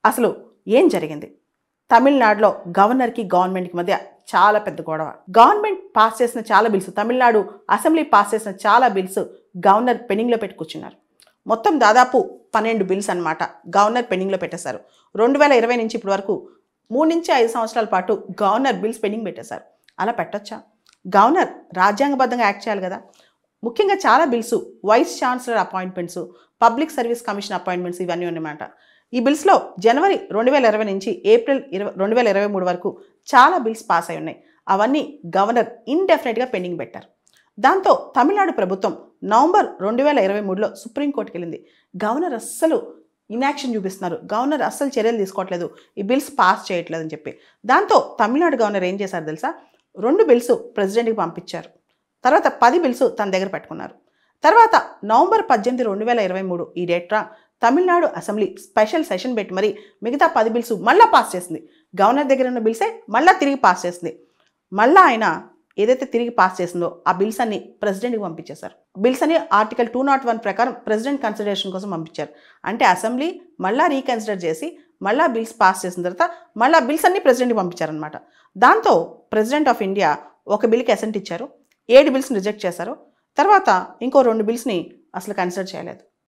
అసలు ఏం జరిగింది? తమిళనాడులో గవర్నర్కి గవర్నమెంట్కి మధ్య చాలా పెద్ద గొడవ. గవర్నమెంట్ పాస్ చేసిన చాలా బిల్స్, తమిళనాడు అసెంబ్లీ పాస్ చేసిన చాలా బిల్స్ గవర్నర్ పెండింగ్లో పెట్టి కూర్చున్నారు. మొత్తం దాదాపు 12 బిల్స్ అనమాట గవర్నర్ పెండింగ్లో పెట్టేశారు. 2020 నుంచి ఇప్పటి వరకు 3 నుంచి 5 సంవత్సరాల పాటు గవర్నర్ బిల్స్ పెండింగ్ పెట్టేశారు. అలా పెట్టొచ్చా? గవర్నర్ రాజ్యాంగబద్ధంగా యాక్ట్ చేయాలి కదా. ముఖ్యంగా చాలా bills vice chancellor appointments, public service commission appointments ఇవన్నీ ఉన్నమాట. ఈ బిల్స్లో జనవరి 2020 నుంచి ఏప్రిల్ 2023 వరకు చాలా బిల్స్ పాస్ అయి ఉన్నాయి. అవన్నీ గవర్నర్ ఇండెఫినెట్గా పెండింగ్ పెట్టారు. దాంతో తమిళనాడు ప్రభుత్వం నవంబర్ 2023లో సుప్రీంకోర్టుకి వెళ్ళింది. గవర్నర్ అస్సలు ఇన్యాక్షన్ చూపిస్తున్నారు, గవర్నర్ అస్సలు చర్యలు తీసుకోవట్లేదు, ఈ బిల్స్ పాస్ చేయట్లేదు అని చెప్పి. దాంతో తమిళనాడు గవర్నర్ ఏం చేశారు తెలుసా? 2 బిల్స్ ప్రెసిడెంట్కి పంపించారు. తర్వాత 10 బిల్స్ తన దగ్గర పెట్టుకున్నారు. తర్వాత నవంబర్ 18, 2023 ఈ డేట్రా తమిళనాడు అసెంబ్లీ స్పెషల్ సెషన్ పెట్టి మరి మిగతా 10 బిల్స్ మళ్ళీ పాస్ చేసింది. గవర్నర్ దగ్గర ఉన్న బిల్సే మళ్ళీ తిరిగి పాస్ చేసింది. మళ్ళీ ఆయన ఏదైతే తిరిగి పాస్ చేసిందో ఆ బిల్స్ అన్ని ప్రెసిడెంట్కి పంపించేశారు. బిల్స్ అని ఆర్టికల్ 201 ప్రకారం ప్రెసిడెంట్ కన్సిడరేషన్ కోసం పంపించారు. అంటే అసెంబ్లీ మళ్ళీ రీకన్సిడర్ చేసి మళ్ళీ బిల్స్ పాస్ చేసిన తర్వాత మళ్ళీ బిల్స్ అన్ని ప్రెసిడెంట్కి పంపించారనమాట. దాంతో ప్రెసిడెంట్ ఆఫ్ ఇండియా ఒక బిల్కి అసెంట్ ఇచ్చారు, 7 బిల్స్ని రిజెక్ట్ చేశారు. తర్వాత ఇంకో 2 బిల్స్ని అసలు కన్సిడర్ చేయలేదు.